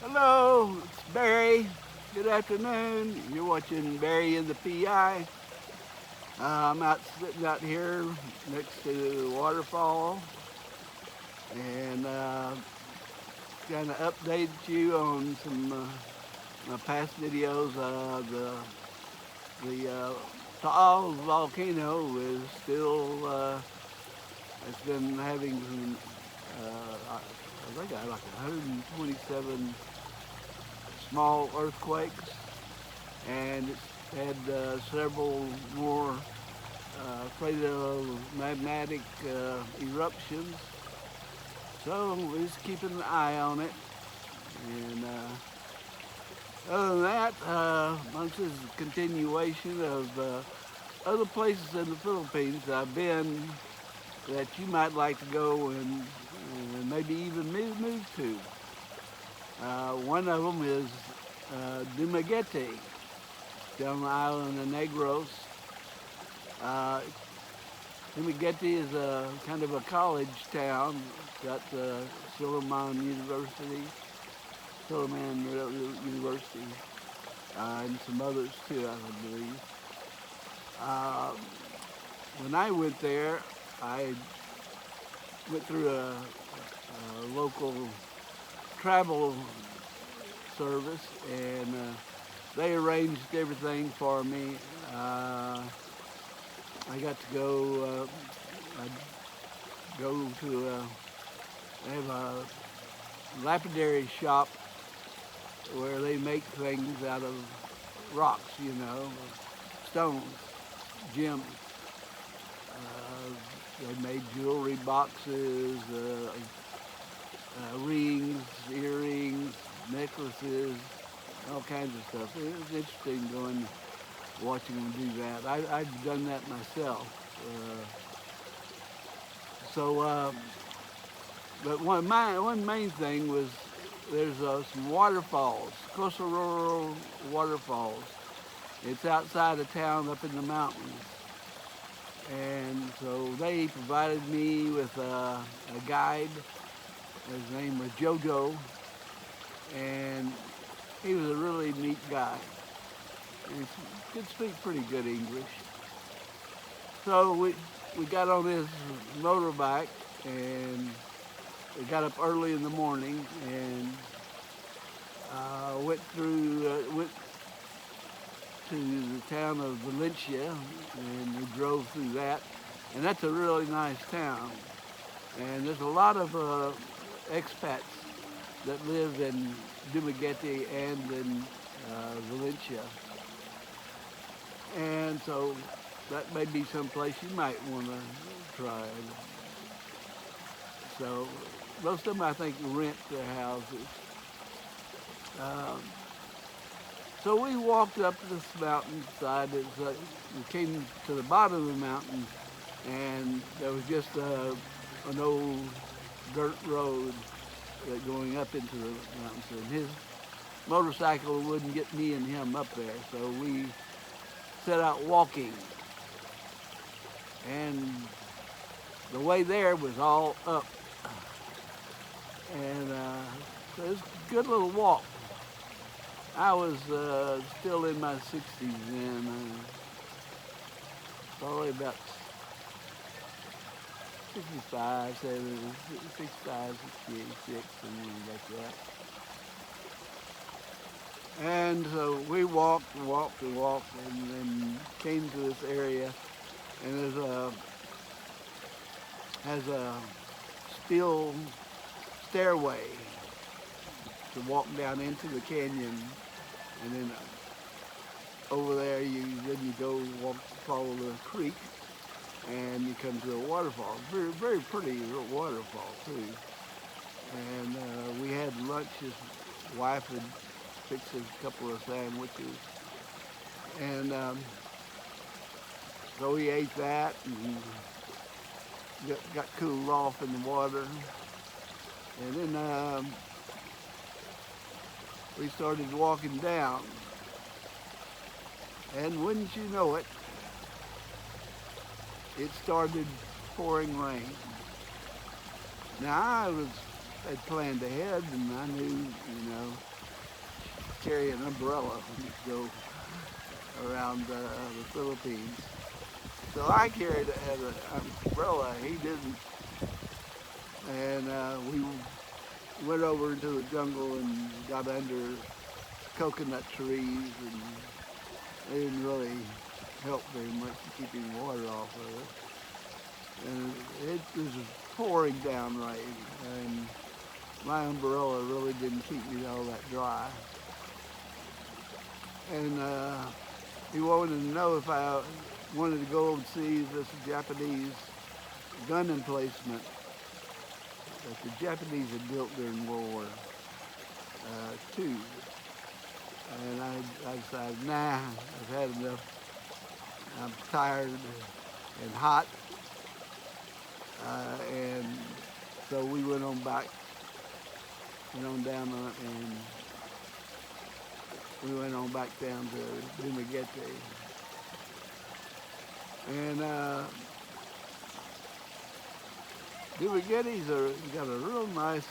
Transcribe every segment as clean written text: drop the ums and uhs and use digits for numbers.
Hello, it's Barry. Good afternoon. You're watching Barry in the PI. I'm out sitting out here next to the waterfall and kind of update you on some my past videos. The Taal volcano is still it's been having some I think I like 127 small earthquakes, and it's had several more magmatic eruptions. So we're just keeping an eye on it. And other than that, this is a continuation of other places in the Philippines I've been that you might like to go and maybe even move to. One of them is Dumaguete, down the island of Negros. Uh, Dumaguete is a kind of a college town. It's got Silliman University, University, and some others too, I believe. Uh, when I went there, I went through a local travel service, and they arranged everything for me. I got to go. I go to. They have a lapidary shop where they make things out of rocks, stones, gems. They made jewelry boxes, rings, earrings, necklaces, all kinds of stuff. It was interesting watching them do that. I've done that myself. But one main thing was there's some waterfalls, Cossororo waterfalls. It's outside of town, up in the mountains. And so they provided me with a guide. His name was Jojo, and he was a really neat guy. And he could speak pretty good English. So we got on his motorbike, and we got up early in the morning and went to the town of Valencia, and we drove through that. And that's a really nice town. And there's a lot of expats that live in Dumaguete and in Valencia. And so that may be some place you might want to try. So most of them, I think, rent their houses. Um, so we walked up this mountainside. We came to the bottom of the mountain, and there was just an old dirt road going up into the mountains. And his motorcycle wouldn't get me and him up there, so we set out walking. And the way there was all up. And so it was a good little walk. I was still in my 60s then, probably about 65, 70, 65, 66, something like that. And so we walked and walked and walked, and then came to this area, and has a steel stairway to walk down into the canyon, and then over there then you go follow the creek, and you come to a waterfall. Very, very pretty waterfall too. And we had lunch. His wife had fixed us a couple of sandwiches, and so we ate that and got cooled off in the water, and then we started walking down, and wouldn't you know it, it started pouring rain. Now I was had planned ahead, and I knew, carry an umbrella when you go around the Philippines. So I carried an umbrella. He didn't, and we went over into the jungle and got under coconut trees, and they didn't really help very much in keeping water off of it. And it was pouring down rain, and my umbrella really didn't keep me all that dry. And he wanted to know if I wanted to go and see this Japanese gun emplacement that the Japanese had built during World War II. And I decided, nah, I've had enough. I'm tired and hot. And so we went on back, and we went on back down to Dumaguete. And Dumaguete's got a real nice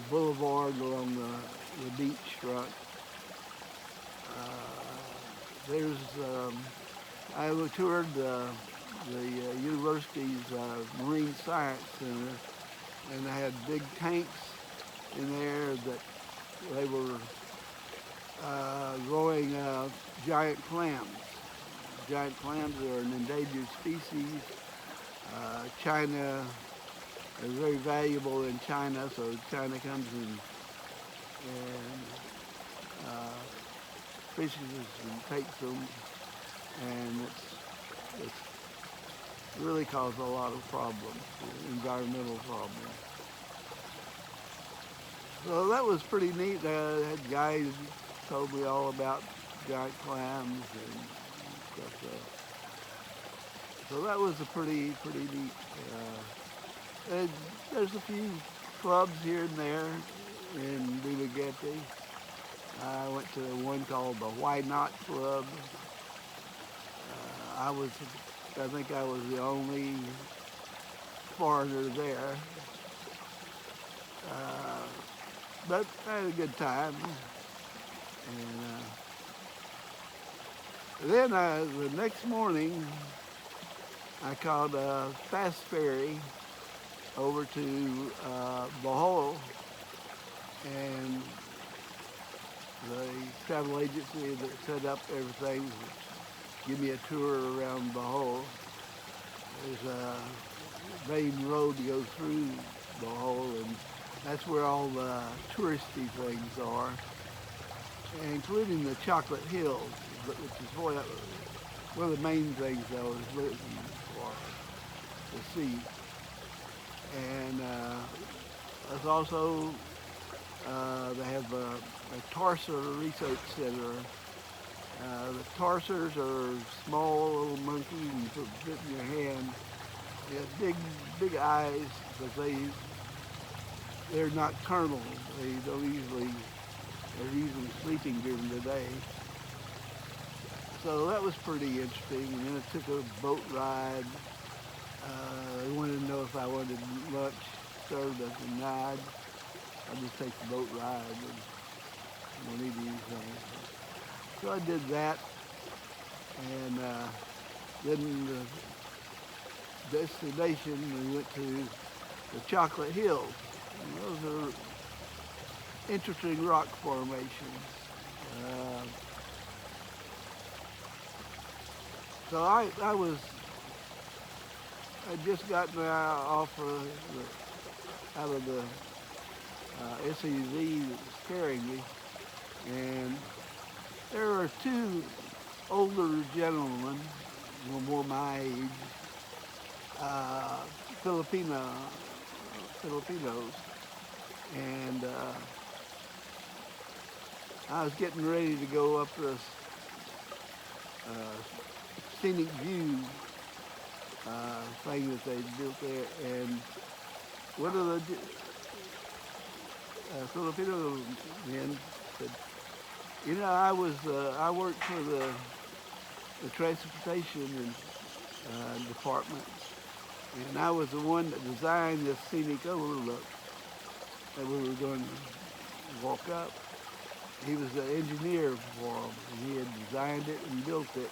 boulevard along the beach front. I toured the university's Marine Science Center, and they had big tanks in there that they were growing giant clams. Giant clams are an endangered species. China is very valuable in China, so China comes and fishes and takes them, and it's really caused a lot of problems, environmental problems. So that was pretty neat. That guy told me all about giant clams and stuff. So that was a pretty neat. And there's a few clubs here and there in Dumaguete. I went to one called the Why Not Club. I think I was the only foreigner there. But I had a good time. And then the next morning, I caught a fast ferry over to Bohol, and the travel agency that set up everything give me a tour around Bohol. There's a main road that goes through Bohol, and that's where all the touristy things are, including the Chocolate Hills, which is one of the main things I was looking for to see. And there's also, they have a Tarsier Research Center. The tarsiers are small little monkeys you put fit in your hand. They have big eyes, but they're nocturnal. They're usually sleeping during the day. So that was pretty interesting. And then I took a boat ride. They wanted to know if I wanted lunch served at the night. I just take the boat ride and don't eat anything. So I did that, and then the destination, we went to the Chocolate Hills. And those are interesting rock formations. So I just gotten off out of the SUV that was carrying me, and there were two older gentlemen, more my age, Filipinos, and I was getting ready to go up this scenic view thing that they built there, and one of the Filipino men said, I worked for the transportation department, and I was the one that designed this scenic overlook. that we were going to walk up. He was the engineer for them, and he had designed it and built it.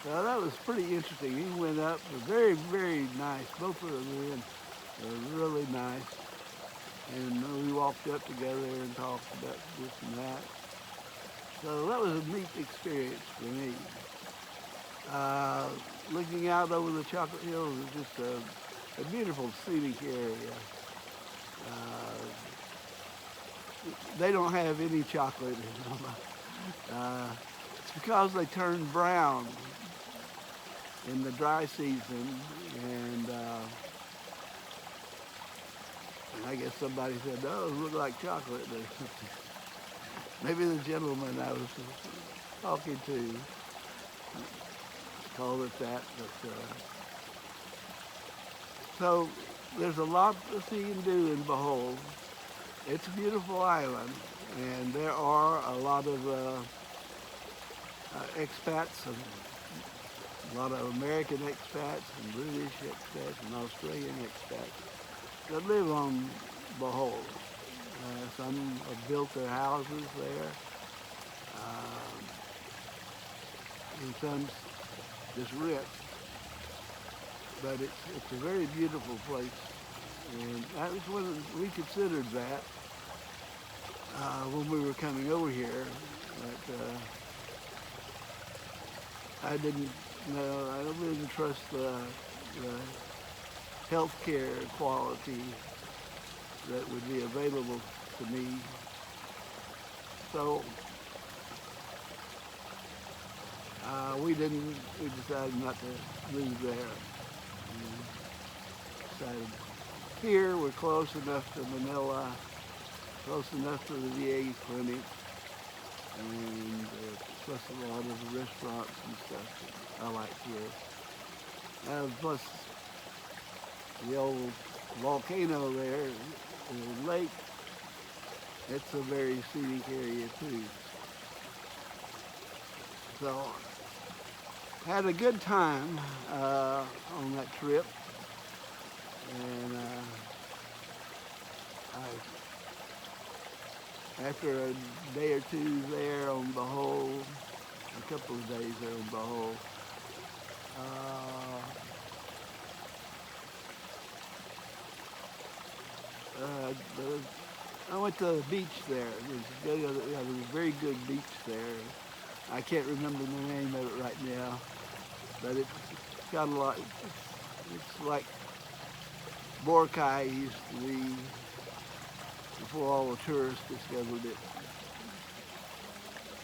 So that was pretty interesting. He went up, very, very nice. Both of them were really nice. And we walked up together and talked about this and that. So that was a neat experience for me. Looking out over the Chocolate Hills is just a beautiful scenic area. They don't have any chocolate in them. It's because they turn brown in the dry season, and I guess somebody said, "Oh, it looks like chocolate." Maybe the gentleman I was talking to called it that. But so there's a lot to see and do in Bohol. It's a beautiful island, and there are a lot of expats, and a lot of American expats, and British expats, and Australian expats that live on Bohol. Some have built their houses there, and some just rent. But it's a very beautiful place, and that was when we considered that when we were coming over here. But I didn't trust the healthcare quality that would be available to me. So we decided not to move there. We decided here we're close enough to Manila, close enough to the VA clinic, and plus a lot of the restaurants and stuff I like here. Plus the old volcano there, the lake, it's a very scenic area too. So had a good time on that trip, and after a day or two there on Bohol, a couple of days there on Bohol, I went to the beach there. There's a very good beach there. I can't remember the name of it right now, but it's got a lot. It's like Boracay used to be before all the tourists discovered it,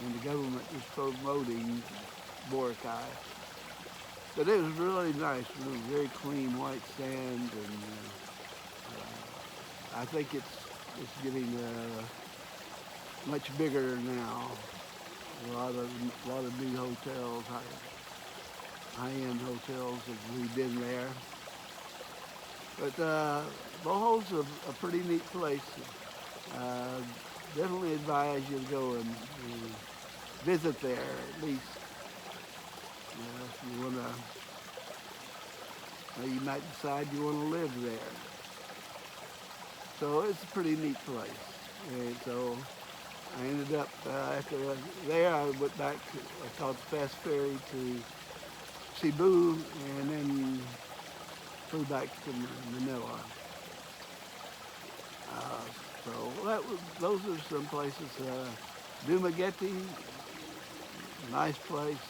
and the government was promoting Boracay. But it was really nice. It was very clean white sand, and I think it's getting much bigger now. A lot of new hotels, high-end hotels have moved in there. But Bohol's a pretty neat place. Definitely advise you to go and visit there at least. If you want to, you might decide you want to live there. So it's a pretty neat place. And so I ended up, after there, I went back, I caught the fast ferry to Cebu, and then flew back to Manila. So those are some places. Dumaguete, nice place,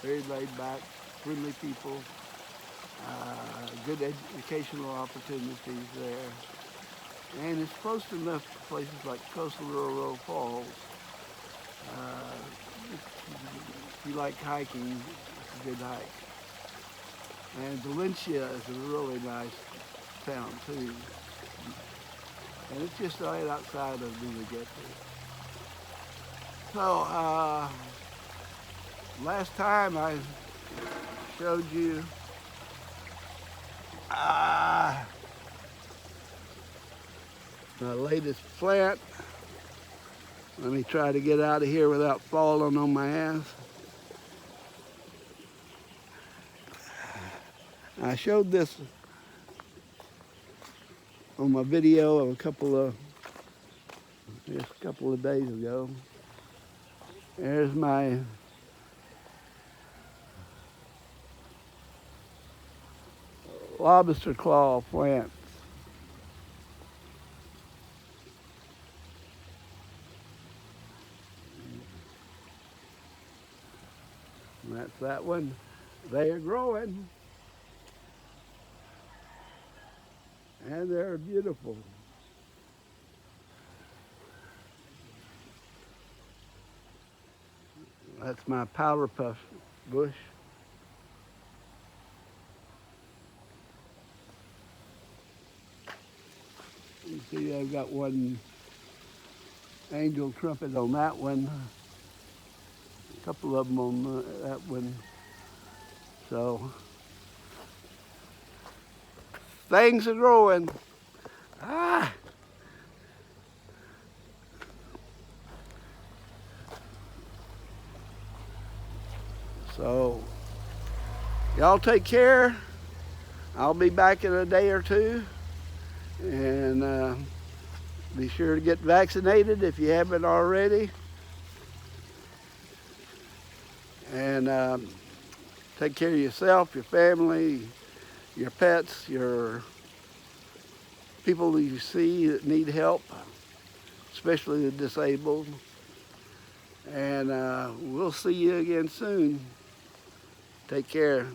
very laid back, friendly people, good educational opportunities there. And it's close enough to places like Cossororo Falls. If you like hiking, it's a good hike. And Valencia is a really nice town too. And it's just right outside of Dumaguete. So, last time I showed you my latest plant. Let me try to get out of here without falling on my ass. I showed this on my video of just a couple of days ago. There's my lobster claw plants. And that's that one. They are growing. And they're beautiful. That's my powder puff bush. You see I've got one angel trumpet on that one. A couple of them on that one. So things are growing. Ah! So y'all take care. I'll be back in a day or two. And be sure to get vaccinated if you haven't already. And take care of yourself, your family, your pets, your people that you see that need help, especially the disabled. And we'll see you again soon. Take care.